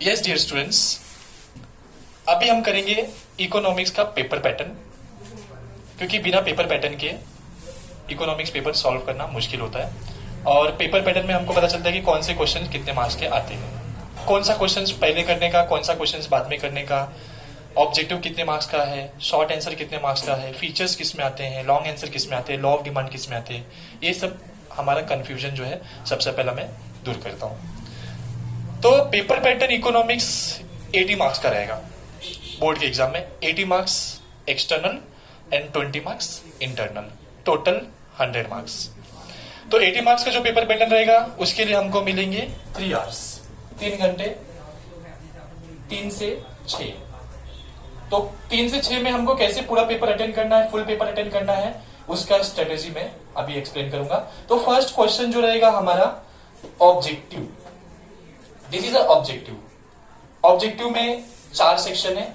Yes dear students, अभी हम करेंगे इकोनॉमिक्स का पेपर पैटर्न, क्योंकि बिना पेपर पैटर्न के इकोनॉमिक्स पेपर सॉल्व करना मुश्किल होता है। और पेपर पैटर्न में हमको पता चलता है कि कौन से क्वेश्चन कितने मार्क्स के आते हैं, कौन सा क्वेश्चन पहले करने का, कौन सा क्वेश्चन बाद में करने का, ऑब्जेक्टिव कितने मार्क्स का है, शॉर्ट आंसर कितने मार्क्स का है, फीचर्स किस में आते हैं, लॉन्ग आंसर किस में आते हैं, लॉ ऑफ डिमांड किस में आते हैं। ये सब हमारा कंफ्यूजन जो है सबसे पहला मैं दूर करता हूँ। तो पेपर पैटर्न इकोनॉमिक्स 80 मार्क्स का रहेगा बोर्ड के एग्जाम में। 80 marks external and 20 marks internal, total 100 marks. तो 80 मार्क्स का जो पेपर पैटर्न रहेगा उसके लिए हमको मिलेंगे 3 आवर्स, 3 घंटे, 3 से 6। तो 3 से 6 में हमको कैसे पूरा पेपर अटेंड करना है, फुल पेपर अटेंड करना है, उसका स्ट्रेटेजी मैं अभी एक्सप्लेन करूंगा। तो फर्स्ट क्वेश्चन जो रहेगा हमारा objective, this is a objective. Objective में 4 सेक्शन है,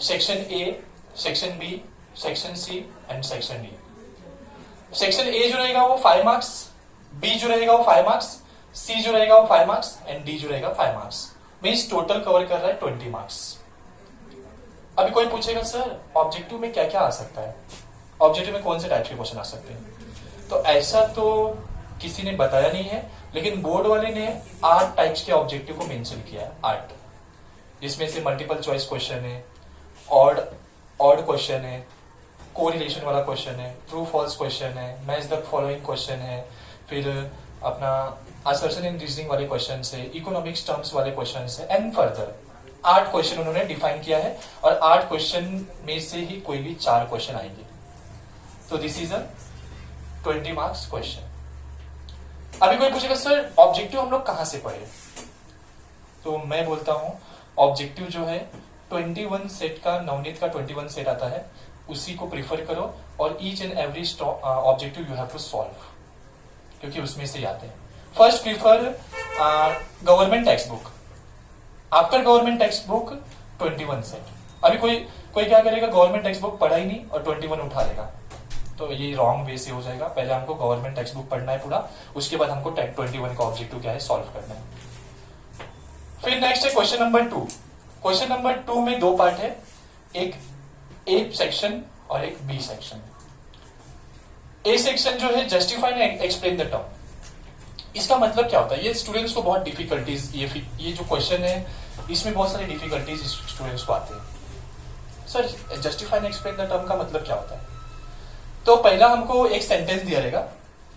section A, section B, section C and section D. Section A जो रहेगा वो 5 मार्क्स, बी जो रहेगा वो 5 मार्क्स, सी जो रहेगा वो 5 मार्क्स एंड डी जो रहेगा 5 मार्क्स। मीन्स टोटल कवर कर रहा है 20 मार्क्स। अभी कोई पूछेगा सर ऑब्जेक्टिव में क्या क्या आ सकता है, ऑब्जेक्टिव में कौन से टाइप के क्वेश्चन आ सकते हैं। तो ऐसा तो किसी ने बताया नहीं है, लेकिन बोर्ड वाले ने 8 टाइप्स के ऑब्जेक्टिव को मेंशन किया है, 8, जिसमें से मल्टीपल चॉइस क्वेश्चन है, ऑड क्वेश्चन है, कोरिलेशन वाला क्वेश्चन है, ट्रू फॉल्स क्वेश्चन है, मैच द फॉलोइंग क्वेश्चन है, फिर अपना असर्शन इन रीजनिंग वाले क्वेश्चन है, इकोनॉमिक्स टर्म्स वाले क्वेश्चन है एंड फर्दर 8 क्वेश्चन उन्होंने डिफाइन किया है। और 8 क्वेश्चन में से ही कोई भी 4 क्वेश्चन आएंगे। तो this is a 20 marks question. अभी कोई पूछेगा सर ऑब्जेक्टिव हम लोग कहां से पढ़े, तो मैं बोलता हूं ऑब्जेक्टिव जो है 21 सेट का, नवनीत का 21 सेट आता है, उसी को प्रीफर करो और each and every objective you have to solve, क्योंकि उसमें से आते हैं। First prefer government text book, after government text book 21 set. अभी कोई क्या करेगा, गवर्नमेंट टेक्स्ट बुक पढ़ा ही नहीं और 21 उठा लेगा, तो ये रॉन्ग वे से हो जाएगा। पहले हमको गवर्नमेंट टेक्स्ट बुक पढ़ना है पूरा, उसके बाद हमको 21 का ऑब्जेक्टिव क्या है सॉल्व करना है। फिर नेक्स्ट है क्वेश्चन नंबर 2। क्वेश्चन नंबर 2 में 2 पार्ट है, एक ए सेक्शन और एक बी सेक्शन। ए सेक्शन जो है justify and explain the term. इसका मतलब क्या होता है, ये स्टूडेंट्स को बहुत डिफिकल्टीज, ये जो क्वेश्चन है इसमें बहुत सारी डिफिकल्टीज स्टूडेंट्स को आते हैं। Sir justify and explain the term का मतलब क्या होता है। तो पहला हमको एक सेंटेंस दिया रहेगा,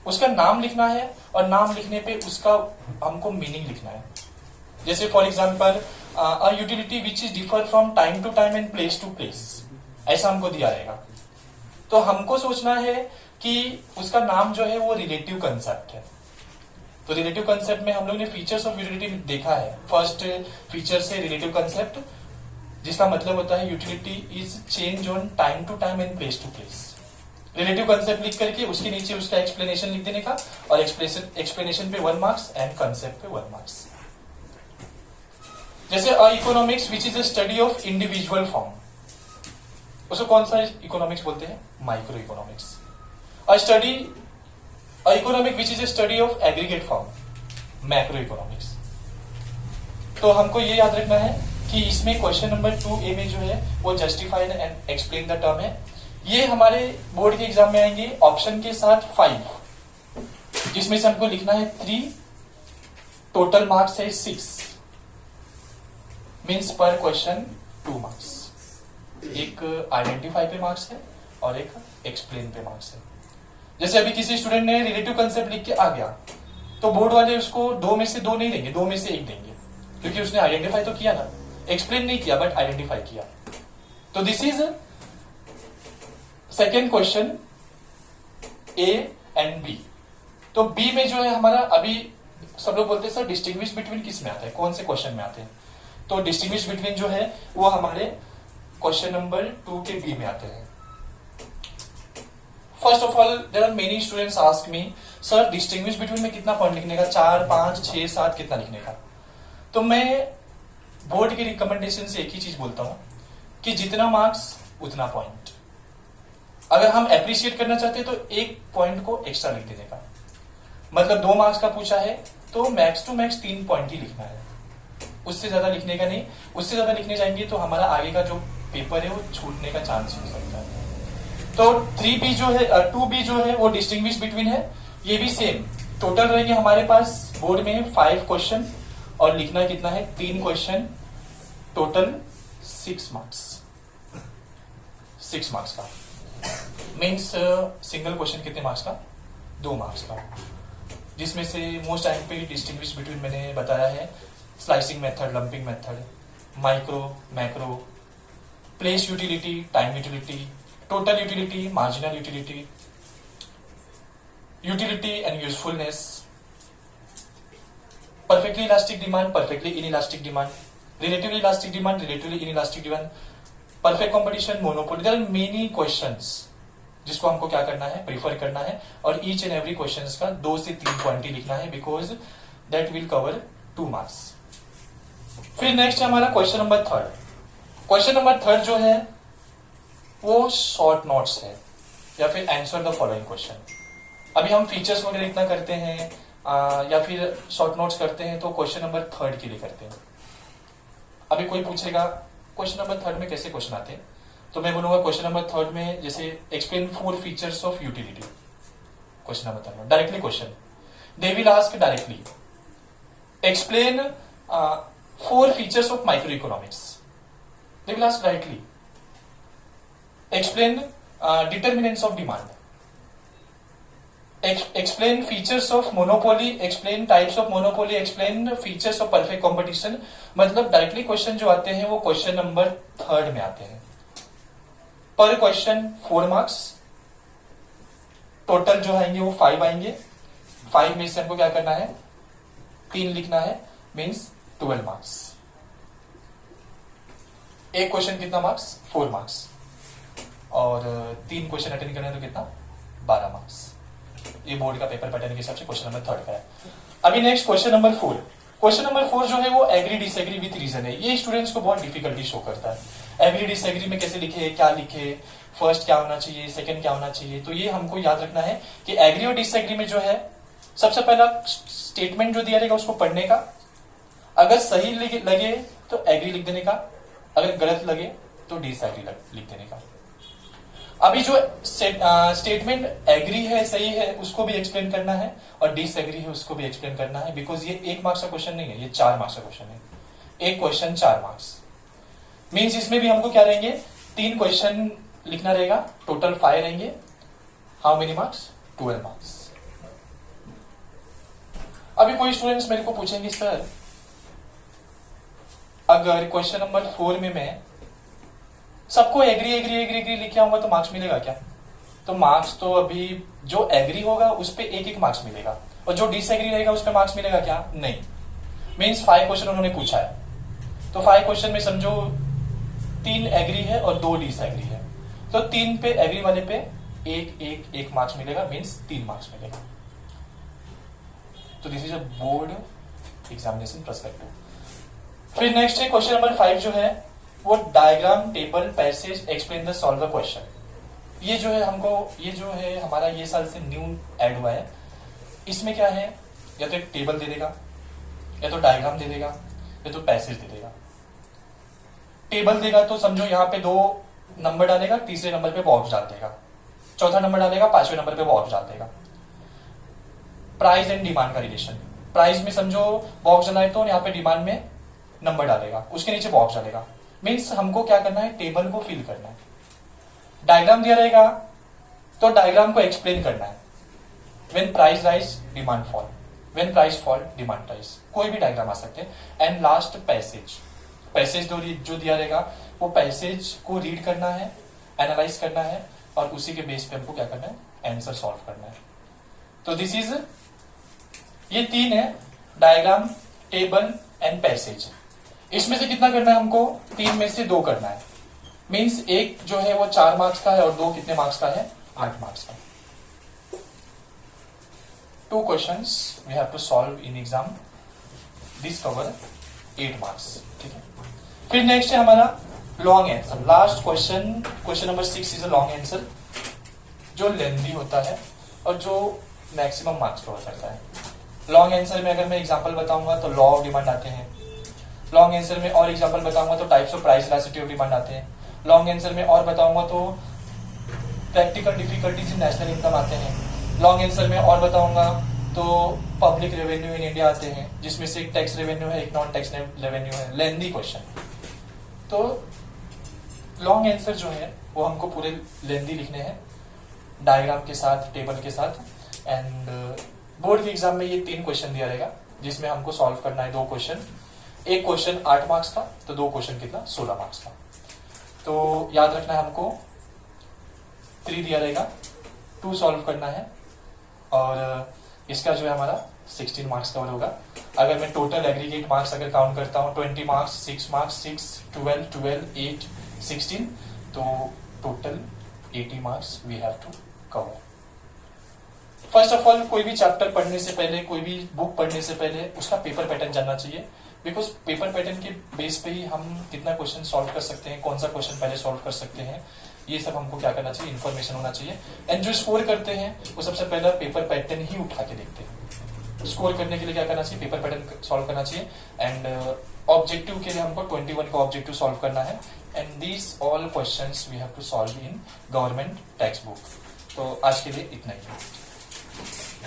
उसका नाम लिखना है और नाम लिखने पे उसका हमको मीनिंग लिखना है। जैसे for example a utility which is differ from time to time and place to place, ऐसा हमको दिया रहेगा। तो हमको सोचना है कि उसका नाम जो है वो रिलेटिव कंसेप्ट है। तो रिलेटिव कंसेप्ट में हम लोग ने फीचर्स ऑफ यूटिलिटी देखा है। फर्स्ट फीचर से रिलेटिव कंसेप्ट, जिसका मतलब होता है utility is change on time to time and place to place. Relative concept लिख करके उसके नीचे उसका एक्सप्लेनेशन लिख देने का, और एक्सप्लेनेशन पे 1 मार्क्स एंड कंसेप्ट पे 1 मार्क्स। जैसे a economics which is a study of individual firm, उसको कौन सा इकोनॉमिक्स बोलते हैं, micro economics. A economic which is a study of aggregate form, macro economics. तो हमको ये याद रखना है कि इसमें क्वेश्चन नंबर 2A में जो है वो justify and explain the term है। ये हमारे बोर्ड के एग्जाम में आएंगे ऑप्शन के साथ 5, जिसमें से हमको लिखना है 3, टोटल मार्क्स है 6, मीन्स पर क्वेश्चन 2 मार्क्स। एक आइडेंटिफाई पे मार्क्स है और एक एक्सप्लेन पे मार्क्स है। जैसे अभी किसी स्टूडेंट ने रिलेटिव कंसेप्ट लिख के आ गया, तो बोर्ड वाले उसको 2 में से 2 नहीं देंगे, 2 में से 1 देंगे, क्योंकि उसने आइडेंटिफाई तो किया ना, एक्सप्लेन नहीं किया बट आइडेंटिफाई किया। तो this is second question A and B. तो बी में जो है हमारा, अभी सब लोग बोलते हैं सर डिस्टिंग्विश बिटवीन किस में आता है, कौन से क्वेश्चन में आते हैं। तो डिस्टिंग्विश बिटवीन जो है वो हमारे क्वेश्चन नंबर 2 के बी में आते हैं। First of all there are many students ask me sir distinguish between में कितना पॉइंट लिखने का, 4, 5, 6, 7 कितना लिखने का। तो मैं बोर्ड की रिकमेंडेशन से एक ही चीज बोलता हूं कि जितना मार्क्स उतना पॉइंट। अगर हम एप्रिशिएट करना चाहते हैं तो 1 पॉइंट को एक्स्ट्रा लिख देने का, मतलब 2 मार्क्स का पूछा है तो मैक्स टू मैक्स 3 पॉइंट ही लिखना है। उससे ज्यादा लिखने का नहीं। उससे ज्यादा लिखने जाएंगे तो हमारा आगे का जो पेपर है वो छूटने का चांस हो सकता है। तो 3B जो है 2B जो है वो डिस्टिंग्विश बिटवीन है, ये भी सेम। टोटल रहेंगे हमारे पास बोर्ड में 5 क्वेश्चन और लिखना कितना है 3 क्वेश्चन, टोटल 6 मार्क्स। 6 मार्क्स का मीन्स सिंगल क्वेश्चन कितने मार्क्स का, 2 मार्क्स का, जिसमें से मोस्ट टाइम पे डिस्टिंग्विश बिटवीन मैंने बताया है slicing method, lumping method, micro, macro, place utility, time utility, total utility, marginal utility, utility and usefulness, perfectly elastic demand, perfectly inelastic demand, relatively elastic demand, relatively inelastic demand, perfect competition, monopoly. There are many questions जिसको हमको क्या करना है, prefer करना है, और each and every questions का 2 से 3 क्वांटिटी लिखना है, because that will cover 2 marks. फिर नेक्स्ट है हमारा क्वेश्चन नंबर 3। क्वेश्चन नंबर 3 जो है वो शॉर्ट नोट्स है, या फिर आंसर द फॉलोइंग क्वेश्चन। अभी हम फीचर्स वगैरह इतना करते हैं या फिर शॉर्ट नोट्स करते हैं तो क्वेश्चन नंबर 3 के लिए करते हैं। अभी कोई पूछेगा क्वेश्चन नंबर 3 में कैसे क्वेश्चन आते हैं, तो मैं बोलूंगा क्वेश्चन नंबर 3 में जैसे explain 4 features of utility. Question number 3 में directly question, they will ask directly explain 4 features of micro economics. They will ask directly explain determinants of demand, explain features of monopoly, explain types of monopoly, explain features of perfect competition। मतलब directly question जो आते हैं वो question number 3 में आते हैं। पर question 4 marks, total जो आएंगे वो 5 आएंगे। 5 में से हमको क्या करना है, 3 लिखना है, मीन्स 12 मार्क्स। एक क्वेश्चन कितना मार्क्स, 4 मार्क्स, और 3 क्वेश्चन अटेंड करने तो कितना, 12 मार्क्स। ये बोर्ड का पेपर पैटर्न के हिसाब से क्वेश्चन नंबर 3 का है। अभी next question number 4। Question number 4 जो है वो एग्री डिसएग्री विथ रीजन है। ये स्टूडेंट्स को बहुत डिफिकल्टी शो करता है। एग्री डिसएग्री में कैसे लिखे, क्या लिखे, फर्स्ट क्या होना चाहिए, सेकंड क्या होना चाहिए। तो ये हमको याद रखना है कि एग्री और डिसएग्री में जो है सबसे पहला स्टेटमेंट जो दिया रहेगा उसको पढ़ने का, अगर सही लगे तो एग्री लिख देने का, अगर गलत लगे तो डिसएग्री लिख देने का। अभी जो स्टेटमेंट एग्री है, सही है, उसको भी एक्सप्लेन करना है, और डिसएग्री है उसको भी एक्सप्लेन करना है, बिकॉज ये 1 मार्क्स का क्वेश्चन नहीं है, ये 4 मार्क्स का क्वेश्चन है। एक क्वेश्चन 4 मार्क्स मीन्स इसमें भी हमको क्या रहेंगे, 3 क्वेश्चन लिखना रहेगा, टोटल 5 रहेंगे। How many marks, 12 marks. अभी कोई स्टूडेंट्स मेरे को पूछेंगे सर अगर क्वेश्चन नंबर 4 में मैं सबको एग्री एग्री एग्री एग्री लिखे आऊंगा तो मार्क्स मिलेगा क्या? तो मार्क्स तो अभी जो एग्री होगा उस पे 1-1 मार्क्स मिलेगा, और जो डिसएग्री रहेगा उस पे मार्क्स मिलेगा क्या? नहीं। मीन्स 5 क्वेश्चन उन्होंने पूछा है, तो 5 क्वेश्चन में समझो 3 एग्री है और 2 डिसएग्री है, तो 3 पे एग्री वाले पे 1-1 मार्क्स मिलेगा, मीन्स 3 मार्क्स मिलेगा। तो this is a board examination perspective. फिर नेक्स्ट है क्वेश्चन नंबर 5 जो है वो diagram, table, passage, explain the solve the question. ये जो है हमको, ये जो है हमारा ये साल से न्यू ऐड हुआ है। इसमें क्या है, या तो एक टेबल दे देगा, या तो डायग्राम दे देगा, या तो पैसेज दे देगा। टेबल देगा तो समझो यहाँ पे 2 नंबर डालेगा, तीसरे नंबर पे बॉक्स डाल देगा, चौथा नंबर डालेगा, 5वें नंबर पे बॉक्स डाल देगा। प्राइस एंड डिमांड का रिलेशन, प्राइस में समझो बॉक्स डाला है तो यहाँ पे डिमांड में नंबर डालेगा, उसके नीचे बॉक्स डालेगा। मीन्स हमको क्या करना है, टेबल को फिल करना है। डायग्राम दिया रहेगा तो डायग्राम को एक्सप्लेन करना है। When price rise demand fall, when price fall demand rise, कोई भी डायग्राम आ सकते हैं। एंड लास्ट पैसेज, पैसेज जो दिया रहेगा वो पैसेज को रीड करना है, एनालाइज करना है, और उसी के बेस पे हमको क्या करना है, आंसर सॉल्व करना है। तो दिस इज, ये 3 है, डायग्राम, टेबल एंड पैसेज। इसमें से कितना करना है हमको, 3 में से 2 करना है। मीन्स एक जो है वो 4 मार्क्स का है और 2 कितने मार्क्स का है, 8 मार्क्स का। 2 questions we have to solve in exam, this cover 8 marks. ठीक है। फिर नेक्स्ट है हमारा long answer. Last question, question number 6 is a long answer, जो लेंथी होता है और जो मैक्सिमम मार्क्स कवर करता है। लॉन्ग आंसर में अगर मैं एग्जांपल बताऊंगा तो लॉ ऑफ डिमांड आते हैं, लॉन्ग आंसर में और एग्जांपल बताऊंगा तो types of price elasticity of demand आते हैं। लॉन्ग आंसर में और बताऊंगा तो practical difficulties in national income आते हैं। लॉन्ग आंसर में और बताऊंगा तो पब्लिक रेवेन्यू इन इंडिया आते हैं, जिसमें से एक टैक्स रेवेन्यू है, एक नॉन टैक्स रेवेन्यू है। Lengthy question. तो लॉन्ग आंसर जो है वो हमको पूरे लेंदी लिखने हैं, डायग्राम के साथ, टेबल के साथ। एंड बोर्ड के एग्जाम में ये 3 क्वेश्चन दिया रहेगा, जिसमें हमको सॉल्व करना है 2 क्वेश्चन। एक क्वेश्चन 8 मार्क्स का, तो 2 क्वेश्चन कितना, 16 मार्क्स का। तो याद रखना है हमको 3 दिया रहेगा, 2 सॉल्व करना है, और इसका जो है हमारा 16 मार्क्स कवर होगा। अगर मैं टोटल एग्रीगेट मार्क्स अगर काउंट करता हूँ, 20 मार्क्स, 6 मार्क्स, 6, 12, 12, 8, 16, तो total 80 marks we have to cover. First of all, कोई भी चैप्टर पढ़ने से पहले, कोई भी बुक पढ़ने से पहले उसका पेपर पैटर्न जानना चाहिए, बिकॉज पेपर पैटर्न के बेस पे ही हम कितना क्वेश्चन सॉल्व कर सकते हैं, कौन सा क्वेश्चन पहले सॉल्व कर सकते हैं, ये सब हमको क्या करना चाहिए, इन्फॉर्मेशन होना चाहिए। एंड जो स्कोर करते हैं वो सबसे पहले पेपर पैटर्न ही उठा के देखते हैं। स्कोर करने के लिए क्या करना चाहिए, पेपर पैटर्न सॉल्व करना चाहिए। एंड ऑब्जेक्टिव के लिए हमको 21 का ऑब्जेक्टिव सॉल्व करना है। And these all questions we have to solve in government text book. तो आज के लिए इतना ही है।